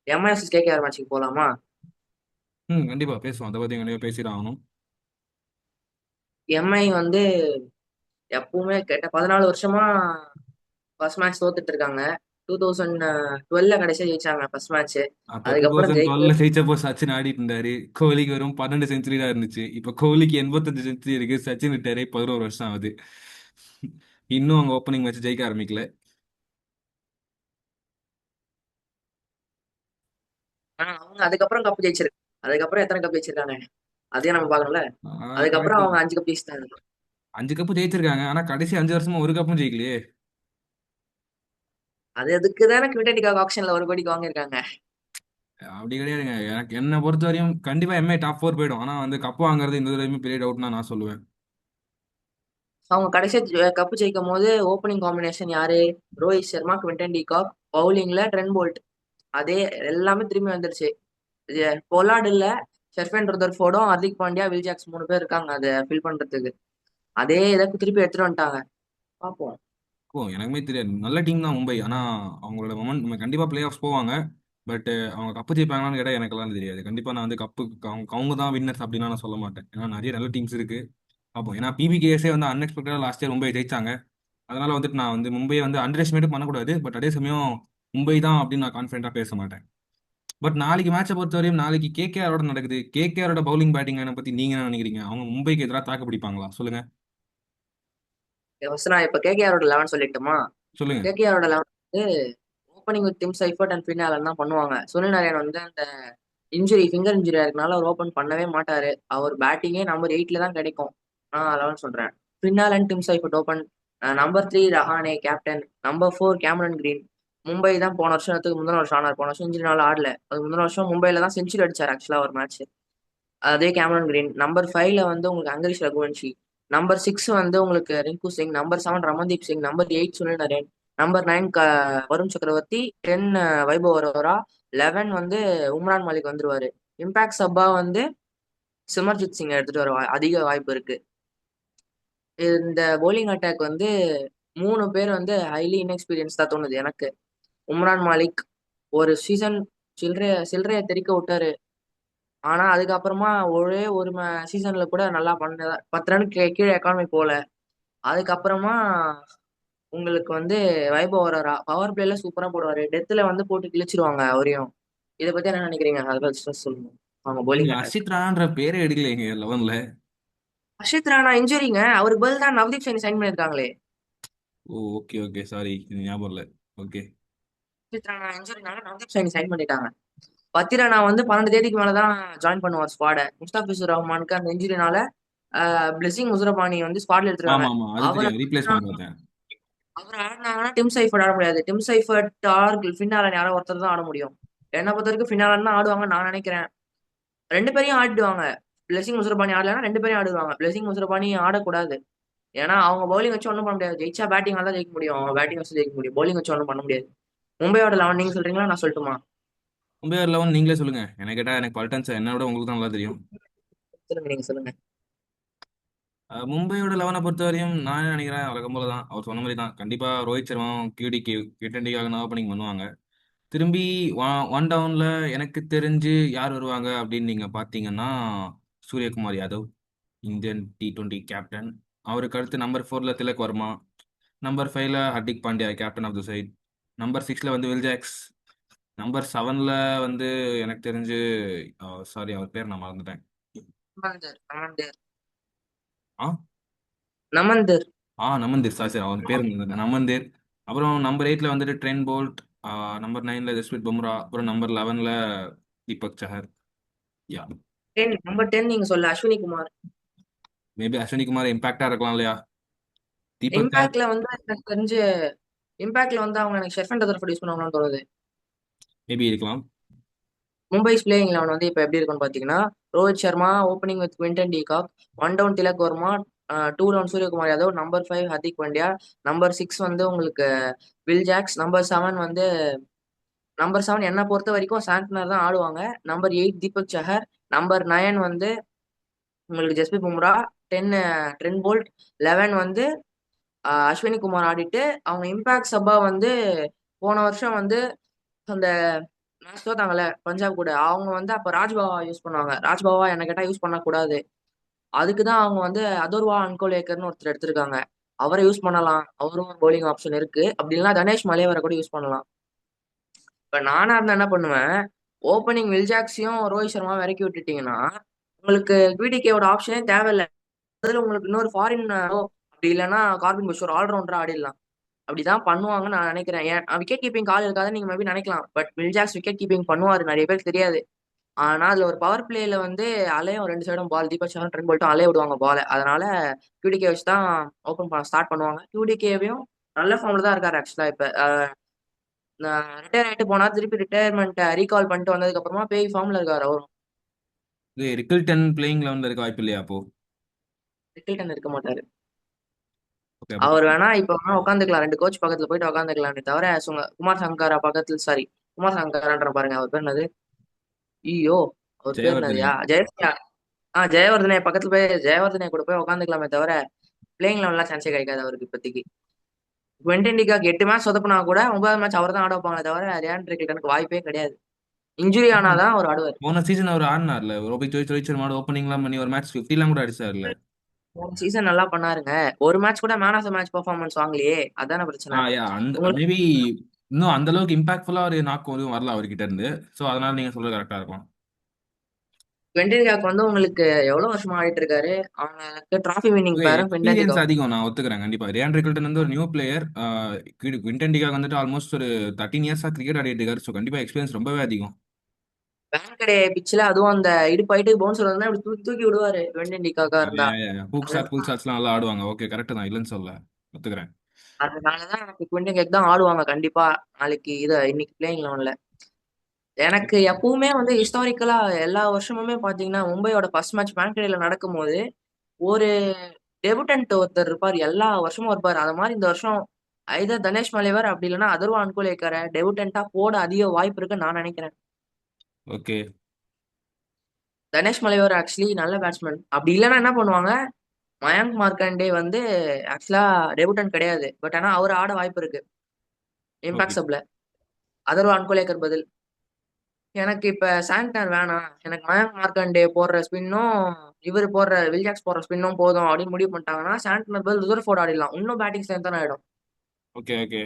Mi vs KKR மேட்ச்சுக்கு போலாமா? கண்டிப்பா பேசுவோம். அதை பத்தி கண்டிப்பா பேசிதான் ஆகணும். எம்ஐ வந்து எப்பவுமே கேட்ட 14 வருஷமா ஃபர்ஸ்ட் மேட்ச் தோத்துட்டு இருக்காங்க. 2012 கடைசியா ஜெயிச்சாங்க ஃபர்ஸ்ட் மேட்ச். அப்ப டூ அதுக்கப்புறம் தௌசண்ட் ஜெயிக்கவே. டுவெல்ல ஜெயிச்சப்போ சச்சின் ஆடிட்டு இருந்தாரு. கோலிக்கு வெறும் 12 செஞ்சுரி தான் இருந்துச்சு. இப்ப கோலிக்கு 85 செஞ்சுரி இருக்கு. சச்சின் ரிட்டையர் 11 வருஷம் ஆகுது. இன்னும் அவங்க ஓப்பனிங் மேட்ச் ஜெயிக்க ஆரம்பிக்கல. ஆனா அவங்க அதுக்கப்புறம் கப் ஜெயிச்சிருக்கு. அதுக்கப்புறம் எத்தனை கப் ஜெயிச்சிருக்காங்க அதையும் நம்ம பார்க்கணும்ல. அதுக்கப்புறம் கரெக்ட். அவங்க 5 கப் ஜெயிச்சிட்டாங்க. 5 கப்பு ஜெயிச்சிருக்காங்க. ஆனா கடைசி 5 வருஷமா ஒரு கப்பும் ஜெயிக்கலையே. அது அதுக்கு தானே கிவிட்டடிக்காக ஆப்ஷன்ல 1 கோடிக்கு வாங்கியிருக்காங்க. அப்படி கிடையாதுங்க. எனக்கு என்ன பொறுத்த வரையும் கண்டிப்பா எம்ஐ டாப் 4 போயிடும். ஆனா வந்து கப்பு வாங்குறது இந்த தடவையுமே பெரிய டவுட்னா நான் சொல்லுவேன். அவங்க கடைசியா கப்பு ஜெயிக்கும் போது ஓப்பனிங் காம்பினேஷன் யாரு? ரோஹித் சர்மா, குவிண்டன் டிகாக், பவுலிங்ல ட்ரெண்ட் போல்ட். அதே எல்லாமே திரும்பி வந்துருச்சு. பொலார்டு இல்ல, ஷெர்ஃபன் ருதர்ஃபோர்டும் ஹர்திக் பாண்டியா, வில் ஜாக்ஸ் 3 பேர் இருக்காங்க அதை ஃபில் பண்றதுக்கு. அதே இதை திருப்பி எடுத்துட்டு வந்துட்டாங்க. பார்ப்போம். ஓ, எனக்குமே தெரியாது. நல்ல டீம் தான் மும்பை. ஆனா அவங்களோட மொமெண்ட் நம்ம கண்டிப்பா பிளே ஆஃப்ஸ் போவாங்க. பட் அவங்க கப்பு ஜெயிப்பாங்களான்னு கேட்டா எனக்கெல்லாம் தெரியாது. கண்டிப்பா நான் வந்து கப்பு அவங்க தான் வின்னர்ஸ் அப்படின்னா நான் சொல்ல மாட்டேன். ஏன்னா நிறைய நல்ல டீம்ஸ் இருக்கு. அப்போ ஏன்னா பிபிகேஎஸே வந்து அன்எக்ஸ்பெக்டடா லாஸ்ட் இயர் மும்பை ஜெயிச்சாங்க. அதனால வந்துட்டு நான் வந்து மும்பையை வந்து அண்டர் எஸ்டிமேட் பண்ணக்கூடாது. பட் அதே சமயம் மும்பை தான் அப்படின்னு நான் கான்ஃபிடென்ட்டா பேச மாட்டேன். பட் நாளைக்கு மேட்சை பொறுத்தவரையும் நாளைக்கு கேகேஆரோட நடக்குது. கேகேஆரோட பவுலிங் பேட்டிங் பத்தி நீங்க என்ன நினைக்கிறீங்க? அவங்க மும்பைக்கு எதிராக தாக்கு பிடிப்பாங்களா? சொல்லுங்க. ஃபர்ஸ்ட் நான் இப்ப கேகேஆரோட 11 சொல்லட்டுமா? சொல்லுங்க. கேகேஆரோட 11 வந்து opening with Tim Seifert and Finn Allen தான் பண்ணுவாங்க. சுனில் நரேன் வந்து அந்த ஃபிங்கர் இன்ஜுரி இருக்கனால அவர் ஓப்பன் பண்ணவே மாட்டாரு. அவர் பேட்டிங்கே நம்பர் 8ல தான் கிடைக்கும். நான் 11 சொல்றேன். Finn Allen, Tim Seifert open. Number 3 Rahane captain. Number 4 Cameron Green. Mumbai தான் போன வருஷத்துக்கு முந்தின வருஷம் ஆனார். போன வருஷம் இன்ஜுரினால ஆடல. அது முந்தின வருஷம் மும்பைல தான் செஞ்சுரி அடிச்சார் ஆக்சுவலா ஒரு மேட்ச். அதே கேமரன் கிரீன். நம்பர் 5ல வந்து உங்களுக்கு அங்கரிஷ் ரகுவன்ஷி. நம்பர் 6 வந்து உங்களுக்கு Rinku Singh. Number 7 Ramandeep Singh. Number 8 Sunil Narine. Number 9 Varun Chakravarthy. 10 Vaibhav Arora. 11 வந்து உம்ரான் மாலிக் வந்துருவாரு. இம்பாக்ட் சப்பா வந்து சிமர்ஜித் சிங் எடுத்துட்டு வர அதிக வாய்ப்பு இருக்கு. இந்த bowling அட்டாக் வந்து 3 பேர் வந்து ஹைலி இன்எக்ஸ்பீரியன்ஸ் தான் தோணுது எனக்கு. உம்ரான் மாலிக் ஒரு சீசன் சில்லறைய சில்லறைய தெறிக்க விட்டாரு. ஆனா அதுக்கப்புறமா ஒரே ஒரு சீசன்ல கூட நல்லா பண்ண 10 ரன் கீழே எக்கானமி போல. அதுக்கப்புறமா உங்களுக்கு வந்து வைபவ் வரரா பவர் பிளேல சூப்பரா போடுவாரு. டெத்துல வந்து போட்டு கிழிச்சிருவாங்க அவரையும். இதை பத்தி என்ன நினைக்கிறீங்க? அதை பத்தி சொல்லுங்க. அவங்க நீங்க bowling அட்டாக். அர்ஷித் ராணான்ற பேரே எடுக்கலைங்க 11ல. ஹர்ஷித் ராணா இன்ஜுரிங்க. அவருக்கு பதில் தான் நவ்தீப் சைனி சைன் பண்ணிருக்காங்களே. ஓ, ஓகே ஓகே, சாரி, இது ஞாபகம் இல்ல. ஓகே. ஹர்ஷித் ராணா இன்ஜுரினால நவ்தீப் சைனி சைன் பண்ணிட்டாங்க. பத்திரனா வந்து 12 தேதிக்கு மேலதான் ஜாயின் பண்ணுவார் ஸ்குவாட. முஸ்தாபிசுர் ரஹ்மானுக்கு அந்த இன்ஜுரினால பிளெஸிங் முசரபானி வந்து ஸ்குவாட்ல எடுத்துருவாங்க. ஆமா ஆமா, அது அவர் தெரியும். ரீப்ளேஸ் பண்ண பார்த்தேன். அவர் ஆடினாங்கன்னா டிம் சைஃபர்ட் ஆட முடியாது. டிம் சைஃபர்ட் ஆர் ஃபின்னாலன் யாரோ ஒருத்தர் தான் ஆட முடியும். என்னை பொறுத்த வரைக்கும் ஃபின்னாலன் தான் ஆடுவாங்கன்னு நான் நினைக்கிறேன். 2 பேரையும் ஆடிடுவாங்க. பிளெஸிங் முசரபானி ஆடலைன்னா 2 பேரையும் ஆடுவாங்க. பிளெஸிங் முசரபானி ஆடக்கூடாது. ஏன்னா அவங்க பவுலிங் வச்சு ஒன்றும் பண்ண முடியாது. ஜெயிச்சா பேட்டிங் தான் ஜெயிக்க முடியும். அவங்க பேட்டிங் வச்சு ஜெயிக்க முடியும். பவுலிங் வச்சு ஒன்றும் பண்ண முடியாது. மும்பையோட 11 நீங்க சொல்றீங்களா, நான் சொல்லட்டுமா? மும்பை 11 நீங்களே சொல்லுங்க. எனக்கு கேட்டா எனக்கு பல்டன்ஸ் என்ன விட உங்களுக்கு தான் நல்லா தெரியும். சொல்லுங்க, நீங்க சொல்லுங்க. மும்பையோட 11 பொறுத்த வரையும் நான் என்ன நினைக்கிறேன், வழக்கம் போல தான் அவர் சொன்ன மாதிரி தான். கண்டிப்பா ரோஹித் சர்மா கிட்டண்டிக்காக நான் ஓப்பனிங் பண்ணுவாங்க. திரும்பி ஒன் டவுன்ல எனக்கு தெரிஞ்சு யார் வருவாங்க அப்படின்னு நீங்க பாத்தீங்கன்னா, Suryakumar Yadav, Indian T20 captain. அவருக்கு அடுத்து நம்பர் 4ல திலக் வர்மா. நம்பர் 5ல Hardik Pandya, captain of the side. Number 6ல வந்து வில் ஜாக்ஸ். நம்பர் 7ல வந்து எனக்கு தெரிஞ்சு, சாரி அவர் பேர் நான் மறந்துட்டேன். நமந்தர் நமந்தர் ஆ நமந்தர். நமந்தீர், சாரி சார், அவன் பேர் மறந்துட்டேன். நமந்தீர். அப்புறம் நம்பர் 8ல வந்துட்டு ட்ரென் போல்ட். நம்பர் 9ல ஜஸ்பிரித் பும்ரா. அப்புறம் நம்பர் 11ல தீபக் சஹர். யா. 10 நம்பர் 10 நீங்க சொல்ல அஸ்வினி குமார். மேபி அஸ்வினி குமார் இம்பாக்டா இருக்கலாம் இல்லையா? தீபக் சஹர் இம்பாக்ட்ல வந்து எனக்கு தெரிஞ்சு இம்பாக்ட்ல வந்து அவங்க எனக்கு ஷெர்ஃபன் ரதர்ஃபோர்ட் யூஸ் பண்ணுவாங்கன்னு தோணுது. மேபி இருக்கலாம். மும்பைஸ் பிளேயிங் லெவன் வந்து இப்போ எப்படி இருக்குன்னு பாத்தீங்கன்னா, Rohit Sharma opening with Quinton de Kock. 1 down Tilak Varma. 2 down Suryakumar Yadav. Number 5 Hardik Pandya. Number 6 வந்து உங்களுக்கு வில் ஜாக்ஸ். நம்பர் 7 என்னை பொறுத்த வரைக்கும் சாண்ட்னர் தான் ஆடுவாங்க. நம்பர் 8 தீபக் சஹர். நம்பர் 9 வந்து உங்களுக்கு ஜஸ்பிரித் பும்ரா. 10 Trent Boult. 11 வந்து அஸ்வினி குமார் ஆடிட்டு அவங்க இம்பாக்ட் சப்பா வந்து போன வருஷம் வந்து அந்த மேட்ச் தோத்தாங்கல்ல பஞ்சாப் கூட, அவங்க வந்து அப்ப ராஜ்பாவா யூஸ் பண்ணுவாங்க. ராஜ்பாவா என்ன கேட்டா யூஸ் பண்ணக்கூடாது. அதுக்கு தான் அவங்க வந்து அதர்வா அன்கோலேக்கர்னு ஒருத்தர் எடுத்திருக்காங்க. அவரை யூஸ் பண்ணலாம். அவரும் ஒரு பவுலிங் ஆப்ஷன் இருக்கு. அப்படி இல்லைன்னா தனேஷ் மலேவரை கூட யூஸ் பண்ணலாம். இப்ப நானா இருந்தா என்ன பண்ணுவேன், ஓப்பனிங் வில்ஜாக்ஸையும் ரோஹித் சர்மா இறக்கி விட்டுட்டீங்கன்னா உங்களுக்கு விடிகேவோட ஆப்ஷனே தேவையில்லை. அதுல உங்களுக்கு இன்னொரு ஃபாரின் அப்படி இல்லைன்னா கார்பின் புஷ் ஒரு ஆல்ரவுண்டரா ஆடிடலாம். அப்படிதான் பண்ணுவாங்கன்னு நான் நினைக்கிறேன். ஏன் விக்கெட் கீப்பிங் கால் இருக்காதுன்னு நீங்க மேபி நினைக்கலாம். பட் வில்ஜாக்ஸ் விக்கெட் கீப்பிங் பண்ணுவாரு, நிறைய பேருக்கு தெரியாது. ஆனா அதுல ஒரு பவர் பிளேல வந்து அலையும் ரெண்டு சைடும் பால், தீபக் சஹரும் ட்ரெண்ட் போல்ட்டும் அலைய விடுவாங்க பால. அதனால QDK வச்சு தான் ஓப்பன் பண்ண ஸ்டார்ட் பண்ணுவாங்க. QDKவையும் நல்ல ஃபார்ம்ல தான் இருக்காரு ஆக்சுவலா. இப்ப ரிட்டையர் ஆயிட்டு போனா திருப்பி ரிட்டையர்மெண்ட் ரீகால் பண்ணிட்டு வந்ததுக்கு அப்புறமா பேய் ஃபார்ம்ல இருக்காரு அவரும். இது ரிக்கில்டன் பிளேயிங் லெவன்ல இருக்க வாய்ப்பு இல்லையா அப்போ? ரிக்கில்டன் இருக்க மாட்டாரு. ஓகே, அப்போ அவர் வேணா இப்ப வேணா உட்காந்துக்கலாம், ரெண்டு கோச் பக்கத்துல போயிட்டு உட்காந்துக்கலாமே தவிர குமார் சங்கரா பக்கத்துல, சாரி, குமார் சங்கரான்ற பாருங்க, அவர் பேர் என்னது, ஐயோ, அவர் பேர் ஜெயவர்தனே. என்னதுயா, ஜெயவர்தனே பக்கத்துல போய் ஜெயவர்தனே கூட போய் உட்காந்துக்கலாமே தவிர பிளேயிங் லெவன்லாம் சான்ஸே கிடைக்காது அவருக்கு இப்போதைக்கு. குவென்டன் டிகாக் 8 மேட்ச் சொதப்புனா கூட 9வது மேட்ச் அவர் தான் ஆட வைப்பாங்க தவிர ரியான் கிரிக்கெட்டனுக்கு வாய்ப்பே கிடையாது. இன்ஜுரி ஆனாதான் அவர் ஆடுவார். போன சீசன் அவர் ஆடினார்ல, ரோஹித் சர்மா ஓப்பனிங்லாம் பண்ணி ஒரு மேட்ச் 50 கூட அடிச்சார்ல. போன சீசன் நல்லா பண்ணாருங்க. ஒரு மேட்ச் கூட man of the match performance வாங்கலையே, அதான பிரச்சனை யா அந்த உங்களுக்கு. மேபி இன்னும் அந்த அளவுக்கு இம்பாக்ட்ஃபுல்லா ஒரு நாக்கு எதுவும் வரல அவர்கிட்ட இருந்து. ஸோ அதனால நீங்க சொல்றது கரெக்டா இருக்கும். குவென்டன் டிகாக் வந்து உங்களுக்கு எவ்வளவு வருஷமா ஆடிட்டு இருக்காரு. அவங்களுக்கு டிராஃபி வின்னிங் ஓகே, பேரும் குவென்டன் எக்ஸ்பீரியன்ஸ் டிகாக். அதிகம், நான் ஒத்துக்கிறேன் கண்டிப்பா. ரியான் ரிக்கில்டன் வந்து ஒரு நியூ பிளேயர். குவிண்டன் டிகாக் வந்துட்டு ஆல்மோஸ்ட் ஒரு 13 இயர்ஸா கிரிக்கெட் ஆடிட்டு இருக்காரு. ஸோ கண்டிப்பா எக்ஸ்பீரியன்ஸ் ரொம்பவே அதிகம். வேங்கடே பிச்சில் அதுவும் அந்த இடுப்பாயிட்டு பவுன்சர் வந்து அப்படி தூக்கி தூக்கி விடுவாரு குவென்டன் டிகாக்கா இருந்தா. ஹூக் ஷாட் புல் ஷாட்ஸ்லாம் நல்லா ஆடுவாங்க. ஓகே, கரெக்ட் தான், இல்லைன்னு சொல்ல, ஒத்துக்கிறேன். அதனாலதான் எனக்கு குவென்டன் டிகாக் தான் ஆடுவாங்க கண்டிப்பா. நாளைக்கு இன்னைக்கு பிளேயிங் லெவன்ல எனக்கு எப்பவுமே வந்து ஹிஸ்டாரிக்கலா எல்லா வருஷமுமே பாத்தீங்கன்னா மும்பையோட ஃபர்ஸ்ட் மேட்ச் வாங்கடேல நடக்கும்போது ஒரு டெபுட்டன்ட் ஒருத்தர் இருப்பார், எல்லா வருஷமும் இருப்பார். அது மாதிரி இந்த வருஷம் ஐதர் தனேஷ் மலேவர் அப்படி இல்லைன்னா அதர்வா அன்கோலேக்கரை டெபுட்டன்ட்டா போட அதிக வாய்ப்பு இருக்குன்னு நான் நினைக்கிறேன். ஓகே. தனேஷ் மலேவர் ஆக்சுவலி நல்ல பேட்ஸ்மேன். அப்படி இல்லைன்னா என்ன பண்ணுவாங்க, மயங்க் மார்க்கண்டே வந்து ஆக்சுவலா டெபுட்டன் கிடையாது, பட் ஆனா அவர் ஆட வாய்ப்பு இருக்கு ஓகே. இம்பாக்ட் சப்ல. அதர்வா அன்கோலேக்கர் பதில் எனக்கு இப்ப சாண்டனர் வேணாம், எனக்கு மயங்க் மார்க்கண்டே போடுற ஸ்பின்னும் இவர் போடுற வில்ஜாக்ஸ் போடுற ஸ்பின்னும் போதும் அப்படின்னு முடிவு பண்ணிட்டாங்கன்னா சாண்டனர் பதில் ருதர்ஃபோர்ட் ஆடிடலாம். இன்னும் பேட்டிங் ஸ்ட்ரென்த் தானே ஆயிடும். ஓகே. ஓகே.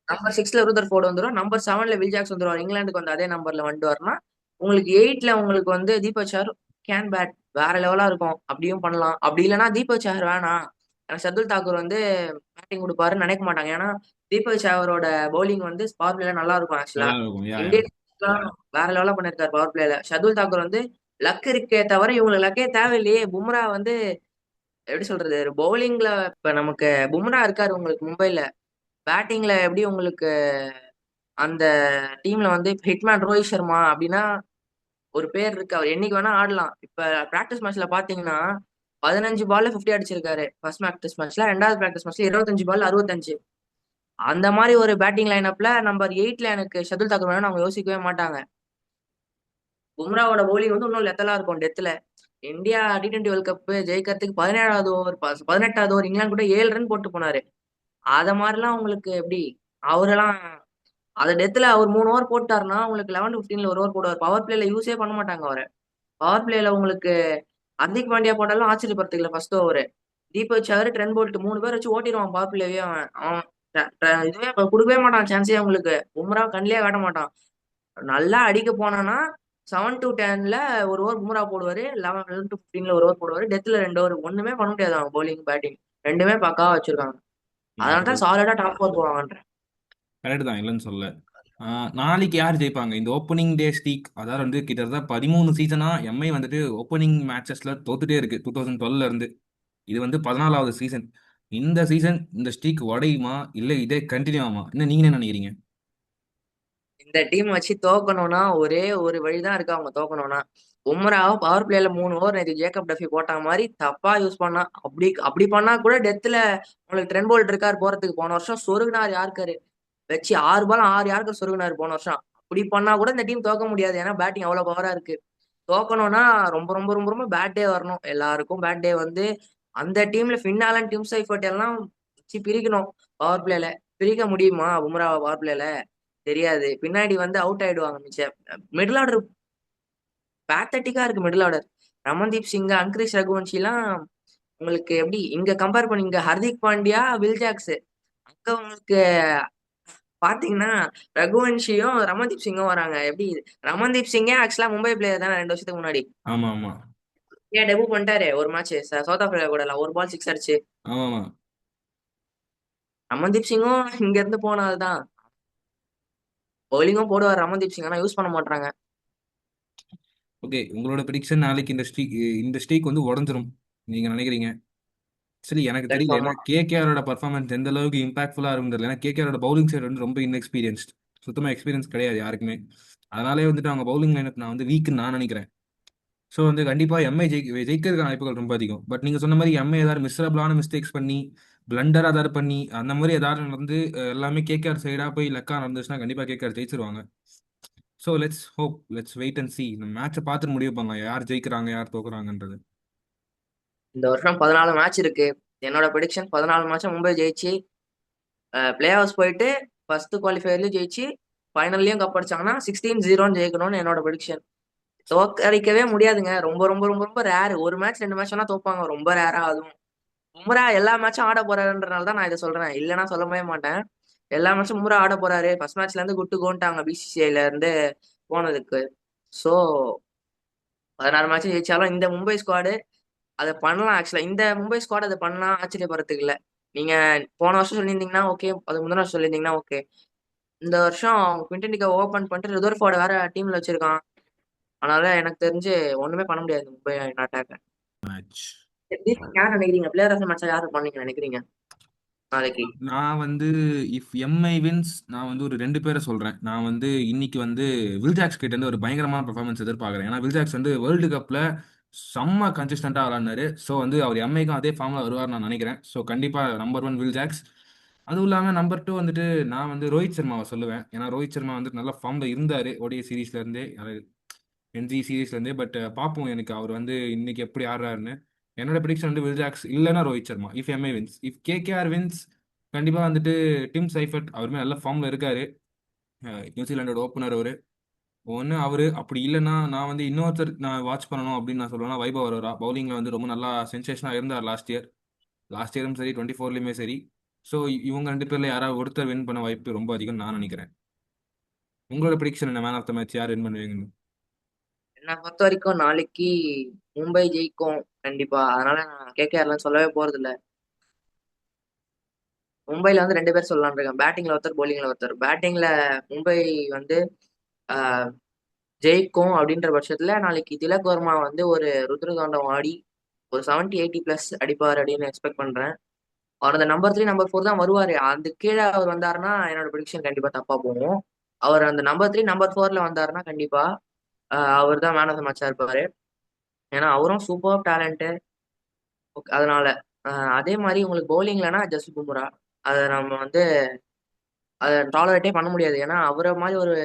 நம்பர் 6ல ருதர்ஃபோர்ட் வந்துடும், நம்பர் 7ல வில்ஜாக்ஸ் வந்துடும். இங்கிலாந்துக்கு வந்து அதே நம்பர்ல வந்துட்டு உங்களுக்கு 8ல உங்களுக்கு வந்து தீபக் சஹர் கேன் பேட் வேற லெவலா இருக்கும், அப்படியும் பண்ணலாம். அப்படி இல்லைன்னா தீபக் சஹர் வேணாம், எனக்கு ஷர்துல் தாக்கூர் வந்து பேட்டிங் கொடுப்பாருன்னு நினைக்க மாட்டாங்க. ஏன்னா தீபக் சஹரோட பவுலிங் வந்து பவர் பிளேல நல்லா இருக்கும் ஆக்சுவலா. நல்லா இருக்கும். யா. இந்தியன் வேற லெவலா பண்ணிருக்காரு பவர் பிளேல. ஷர்துல் தாக்கூர் வந்து லக் இருக்கே தவிர இவங்களுக்கு லக்கே தேவையில்லையே. பும்ரா வந்து எப்படி சொல்றது, பவுலிங்ல இப்ப நமக்கு பும்ரா இருக்காரு உங்களுக்கு மும்பைல. பேட்டிங்ல எப்படி உங்களுக்கு அந்த டீம்ல வந்து ஹிட்மேன் ரோஹித் சர்மா அப்படின்னா ஒரு பேர் இருக்கு, அவர் என்னைக்கு வேணா ஆடலாம். இப்ப பிராக்டிஸ் மேட்ச்ல பாத்தீங்கன்னா 15 பால்ல 50 அடிச்சிருக்காரு ஃபர்ஸ்ட் பிராக்டிஸ் மேட்ச்ல. ரெண்டாவது பிராக்டிஸ் மேட்ச்ல 25 பால்ல 65. அந்த மாதிரி ஒரு பேட்டிங் லைன் அப்ல நம்பர் 8ல எனக்கு ஷதுல் தாக்கூர் வேணும்னு அவங்க யோசிக்கவே மாட்டாங்க. பும்ராவோட பவுலிங் வந்து இன்னும் லெத்தலா இருக்கும் டெத்ல. இந்தியா T20 வேர்ல்ட் கப் ஜெயிக்கிறதுக்கு 17வது ஓவர் 18வது ஓவர் இங்கிலாந்து கூட 7 ரன் போட்டு போனாரு. அத மாதிரிலாம் உங்களுக்கு எப்படி அவரெல்லாம் அது டெத்ல அவர் 3 ஓவர் போட்டாருன்னா உங்களுக்கு 11-15ல ஒரு ஓவர் போடுவார். பவர் பிளேல யூஸே பண்ண மாட்டாங்க அவரை. பவர் பிளேல உங்களுக்கு ஹர்திக் பாண்டியா போட்டாலும் ஆச்சரியப்படுத்துக்கல ஃபர்ஸ்ட் ஓவர். தீபக் சஹர் ட்ரெண்ட் போல்ட் 3 பேர் வச்சு ஓட்டிடுவான் பவர் பிளேவே. அவன் அவன் இதுவே கொடுக்கவே மாட்டான் சான்ஸே உங்களுக்கு. பும்ரா கண்ணிலே காட்ட மாட்டான். நல்லா அடிக்க போனானா 7-10ல ஒரு ஓவர் பும்ரா போடுவாரு, 11-15ல ஒரு ஓவர் போடுவாரு, டெத்ல 2 ஓவர். ஒண்ணுமே பண்ண முடியாது அவன் பவுலிங் பேட்டிங் ரெண்டுமே பக்காவா வச்சிருக்காங்க. அதனால தான் சாலிடா டாப் 4 போவாங்கன்றேன். கரெக்ட் தான், இல்லைன்னு சொல்ல. நாளைக்கு யார் ஜெயிப்பாங்க இந்த ஓப்பனிங் டே ஸ்டீக்? அதாவது வந்து கிட்டத்தட்ட 13 சீசனா எம்ஐ வந்துட்டு ஓப்பனிங் மேட்சஸ்ல தோத்துட்டே இருக்கு 2012ல இருந்து. இது வந்து 14வது சீசன். இந்த சீசன் இந்த ஸ்டீக் உடையுமா இல்ல இதே கண்டினியூ ஆகுமா? என்ன நீங்க என்ன நினைக்கிறீங்க? இந்த டீம் வச்சு தோக்கணும்னா ஒரே ஒரு வழிதான் இருக்கு அவங்க தோக்கணும்னா. உம்ராவை பவர் பிளேல 3 ஓவர் நேற்று ஜேக்கப் டஃபி போட்ட மாதிரி தப்பா யூஸ் பண்ணா, அப்படி அப்படி பண்ணா கூட டெத்ல உங்களுக்கு ட்ரெண்ட் போல்ட் இருக்காரு போறதுக்கு. போன வருஷம் சொருகுனார் யாருக்காரு வச்சு 6 பால் 6 யாருக்கு சொருகுனாரு போன வருஷம். அப்படி பண்ணா கூட இந்த டீம் தோக்க முடியாது, ஏன்னா பேட்டிங் அவ்வளவு பவரா இருக்கு. தோக்கணும்னா ரொம்ப ரொம்ப ரொம்ப ரொம்ப பேட் டே வரணும். எல்லாருக்கும் பேட் டே வந்து அந்த டீம்ல ஃபின்னாலன் டிம் சைஃபர்ட் எல்லாம் வச்சு பிரிக்கணும் பவர் பிளேல. பிரிக்க முடியுமா பும்ராவை பவர் பிளேல? தெரியாது. பின்னாடி வந்து அவுட் ஆயிடுவாங்க மிச்சம். மிடில் ஆர்டர் பேத்தட்டிக்கா இருக்கு மிடில் ஆர்டர். ரமன்தீப் சிங், அங்கிரிஷ் ரகுவன்ஷிலாம் உங்களுக்கு எப்படி இங்க கம்பேர் பண்ணீங்க? Hardik Pandya, Will Jacks. அங்க உங்களுக்கு பாத்தீங்கன்னா ரகுவன்ஷியும் ரமன்தீப் சிங்கும் வராங்க. எப்படி ரமன்தீப் சிங்கே ஆக்சுவலா மும்பை பிளேயர் தானே 2 வருஷத்துக்கு முன்னாடி. ஆமா ஆமா ஏன் டெபு பண்ணிட்டாரு ஒரு மேட்ச் சவுத் ஆப்பிரிக்கா கூட ஒரு பால் சிக்ஸ் அடிச்சு. ஆமா ஆமா. ரமன்தீப் சிங்கும் இங்க இருந்து போனால்தான் பவுலிங்கும் போடுவார் ரமன்தீப் சிங், ஆனா யூஸ் பண்ண மாட்டாங்க. ஓகே, உங்களோட ப்ரிடிக்ஷன் நாளைக்கு இந்த ஸ்ட்ரீக் வந்து உடஞ்சிரும் நீங்க நினைக்கிறீங்க? சரி, எனக்கு தெரியல. ஏன்னா கன்ஃபார்மா. கேகேஆரோட பர்ஃபார்மன்ஸ் எந்த அளவுக்கு இம்பாக்ட்ஃபுல்லா இருக்கும் தெரியல. ஏன்னா கேகேஆரோட பவுலிங் சைடு வந்து ரொம்ப இன்எக்ஸ்பீரியன்ஸ்ட். சுத்தமா எக்ஸ்பீரியன்ஸ் கிடையாது யாருக்குமே. அதனாலே வந்துட்டு அவங்க பவுலிங் லைனப் நான் வந்து வீக்னு நான் நினைக்கிறேன். ஸோ வந்து கண்டிப்பா எம்ஐ ஜெயிக்கிறதுக்கான வாய்ப்புகள் ரொம்ப அதிகம். பட் நீங்க சொன்ன மாதிரி எம்ஐ ஏதாவது மிஸ்ரபிளான மிஸ்டேக்ஸ் பண்ணி, பிளண்டர் ஏதாவது பண்ணி, அந்த மாதிரி ஏதாவது நடந்து எல்லாமே கேகேஆர் சைடா போய் லக்கா நடந்துச்சுன்னா கண்டிப்பா கேகேஆர் ஜெயிச்சிருவாங்க. So let's hope, let's wait and see. இந்த மேட்சை பார்த்துட்டு முடிவு பண்ணலாம் யார் ஜெயிக்கிறாங்க யார் தோக்குறாங்கன்றது. இந்த வருஷம் 14 மேட்ச் இருக்கு. என்னோட ப்ரெடிக்ஷன் 14 மேட்சும் மும்பை ஜெயிச்சு பிளே ஆஃப்ஸ் போயிட்டு ஃபர்ஸ்ட் குவாலிஃபயர்லயும் ஜெயிச்சு ஃபைனல்லையும் கப் அடிச்சாங்கன்னா 16-0 ஜெயிக்கணும்னு என்னோட ப்ரெடிக்ஷன். தோக்கடிக்கவே முடியாதுங்க. ரொம்ப ரொம்ப ரொம்ப ரொம்ப ரேர். ஒரு மேட்ச் 2 மேட்ச் வேணா தோப்பாங்க, ரொம்ப ரேரா. அதுவும் பும்ரா எல்லா மேட்சும் ஆட போறாருன்றனால தான் நான் இதை சொல்றேன், இல்லைன்னா சொல்லவே மாட்டேன். எல்லா மேட்சும் பும்ரா ஆட போறாரு. ஃபர்ஸ்ட் மேட்ச்ல இருந்து குட்டு கோன்ட்டாங்க பிசிசிஐல இருந்து போனதுக்கு. சோ 16 மேட்ச் ஜெயிச்சாலும் இந்த மும்பை ஸ்குவாடு அதை பண்ணலாம். ஆக்சுவலா இந்த மும்பை ஸ்குவாட் அதை பண்ணா ஆச்சரியப்படுறதுக்கு இல்ல. நீங்க போன வருஷம் சொல்லியிருந்தீங்கன்னா ஓகே, அது முந்தின வருஷம் சொல்லியிருந்தீங்கன்னா ஓகே. இந்த வருஷம் குவிண்டனிகா ஓபன் பண்ணிட்டு ரிதர்ஃபோர்டு வேற டீம்ல வச்சிருக்கான். அதனால எனக்கு தெரிஞ்சு ஒண்ணுமே பண்ண முடியாது மும்பை அட்டாக்க. மேட்ச் யார் நினைக்கிறீங்க பிளேயர் ஆஃப் மேட்சா யார் பண்ணீங்க நினைக்கிறீங்க நாளைக்கு? நான் வந்து இஃப் எம்ஐ வின்ஸ், நான் வந்து ஒரு 2 பேரை சொல்றேன். நான் வந்து இன்னைக்கு வந்து வில்ஜாக்ஸ் கிட்ட இருந்து ஒரு பயங்கரமான பெர்ஃபார்மன்ஸ் எதிர்பார்க்குறேன். ஏன்னா வில்ஜாக்ஸ் வந்து வேர்ல்டு கப்ல செம்ம கன்சிஸ்டண்டா விளாண்டாரு. ஸோ வந்து அவர் எம்ஐக்கும் அதே ஃபார்ம்ல வருவார் நான் நினைக்கிறேன். ஸோ கண்டிப்பா நம்பர் 1 வில்ஜாக்ஸ். அதுவும் இல்லாமல் நம்பர் 2 வந்துட்டு நான் வந்து ரோஹித் சர்மாவை சொல்லுவேன். ஏன்னா ரோஹித் சர்மா வந்து நல்ல ஃபார்ம்ல இருந்தாரு ஓடிஐ சீரீஸ்ல இருந்தே, என்ஜி சீரீஸ்ல இருந்தே. பட் பார்ப்போம் எனக்கு அவர் வந்து இன்னைக்கு எப்படி ஆடுறாருன்னு. என்னோட ப்ரிடிக்ஷன் வந்து வில்ஜாக்ஸ் இல்லைன்னா Rohit Sharma. If MI wins, if KKR wins, கண்டிப்பா வந்துட்டு டிம் சைஃபர்ட் அவருமே நல்ல ஃபார்ம்ல இருக்காரு. நியூசிலாண்டோட ஓப்பனர் அவரு. ஒன்று அவரு, அப்படி இல்லைன்னா நான் வந்து இன்னொருத்தர் நான் வாட்ச் பண்ணணும் அப்படின்னு நான் சொல்லுவேன்னா வைபவ் அரோரா. பவுலிங்ல வந்து ரொம்ப நல்லா சென்சேஷனா இருந்தார் லாஸ்ட் இயரும் சரி 24லயுமே சரி. ஸோ இவங்க 2 பேர்ல யாராவது ஒருத்தர் வின் பண்ண வாய்ப்பு ரொம்ப அதிகம் நான் நினைக்கிறேன். உங்களோட ப்ரிடிக்ஷன் என்ன? மேன் ஆஃப் த மேட்ச் யார் வின் பண்ணுவீங்கன்னு? என்னை பொறுத்த வரைக்கும் நாளைக்கு மும்பை ஜெயிக்கும் கண்டிப்பா. அதனால நான் கேகேஆர்லாம் சொல்லவே போறது இல்ல. மும்பைல வந்து 2 பேர் சொல்லலாம்னு இருக்கேன். பேட்டிங்ல ஒருத்தர், bowlingல ஒருத்தர். பேட்டிங்ல மும்பை வந்து ஆஹ், ஜெயிக்கும் அப்படின்ற பட்சத்துல நாளைக்கு திலக் வர்மா வந்து ஒரு ருத்ரதாண்டம் ஆடி ஒரு 70-80 பிளஸ் அடிப்பார் அப்படின்னு எக்ஸ்பெக்ட் பண்றேன். அவர் அந்த நம்பர் 3 நம்பர் 4 தான் வருவாரு. அந்த கீழே அவர் வந்தாருன்னா என்னோட ப்ரிடிக்ஷன் கண்டிப்பா தப்பா போகும். அவர் அந்த நம்பர் 3 நம்பர் 4ல வந்தாருன்னா கண்டிப்பா அவர் தான் மேன் ஆஃப் த மேட்சா இருப்பாரு. ஏன்னா அவரும் சூப்பர் டேலண்ட். அதனால அதே மாதிரி உங்களுக்கு பவுலிங்லனா ஜஸ்ட் பும்ரா. அதை நம்ம வந்து அதை டாலரேட்டே பண்ண முடியாது. ஏன்னா அவரை மாதிரி ஒரு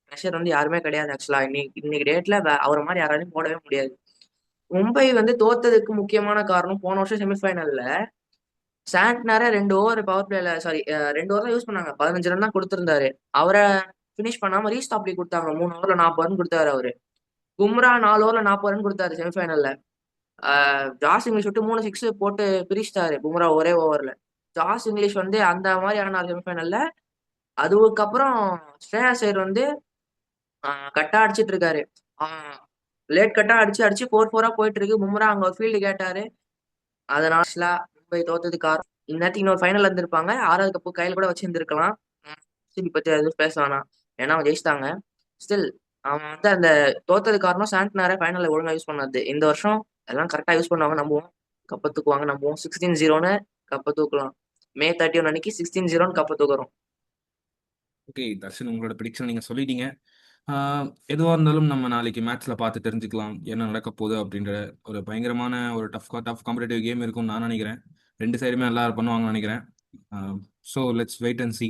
ப்ரெஷர் வந்து யாருமே கிடையாது. ஆக்சுவலா இன்னைக்கு இன்னைக்கு டேட்ல அவரை மாதிரி யாராலையும் போடவே முடியாது. மும்பை வந்து தோத்ததுக்கு முக்கியமான காரணம் போன வருஷம் செமிஃபைனல்ல சாண்ட்னரை 2 ஓவர் பவர் பிளேல, சாரி 2 ஓவர் தான் யூஸ் பண்ணாங்க, 15 ரன் தான் கொடுத்திருந்தாரு. அவரை பினிஷ் பண்ணாம ரீஸ்டாப்லி கொடுத்தாங்க. 3 ஓவர்ல 40 ரன் கொடுத்தாரு அவரு. பும்ரா 4 ஓவர்ல 40 ரன் கொடுத்தாரு செமிஃபைனல்ல. ஜாஸ் இங்கிலீஷ் விட்டு 3 சிக்ஸ் போட்டு பிரிச்சிட்டாரு பும்ரா ஒரே ஓவர்ல. ஜாஸ் இங்கிலீஷ் வந்து அந்த மாதிரி ஆனார் செமிஃபைனல்ல. அதுக்கப்புறம் ஸ்ரேயாஸ் ஐயர் வந்து கட்டா அடிச்சிட்டு இருக்காரு. லேட் கட்டா அடிச்சு அடிச்சு 4-4 போயிட்டு இருக்கு. பும்ரா அங்க ஒரு ஃபீல்டு கேட்டாரு. அதனால மும்பை தோத்தது காரணம். இந்நேரத்துக்கு இன்னொரு ஃபைனல் இருந்திருப்பாங்க, 6வது கப்பு கையில் கூட வச்சிருந்திருக்கலாம். சிபி பத்தி எதுவும் பேச வேணாம், ஏன்னா அவன் ஜெயிச்சிட்டாங்க. ஸ்டில் அவன் வந்து அந்த தோத்தது காரணம் சாண்ட்னரை ஃபைனல்ல ஒழுங்கா யூஸ் பண்ணாது. இந்த வருஷம் எல்லாம் கரெக்டா யூஸ் பண்ணுவாங்க நம்புவோம். கப்பை தூக்குவாங்க நம்புவோம். 16-0ன்னு கப்பை தூக்கலாம். மே 31 அன்னைக்கு 16-0ன்னு கப்பை தூக்குறோம். ஓகே தர்ஷன், உங்களோட ப்ரிடிக்ஷன் நீங்க சொல்லிட்டீங்க. எதுவாக இருந்தாலும் நம்ம நாளைக்கு மேட்ச்ல பார்த்து தெரிஞ்சுக்கலாம் என்ன நடக்க போகுது அப்படின்ற. ஒரு பயங்கரமான ஒரு டஃப் காம்படிட்டிவ் கேம் இருக்கும்னு நான் நினைக்கிறேன். 2 சைடுமே நல்லா பண்ணுவாங்கன்னு நினைக்கிறேன். So let's wait and C.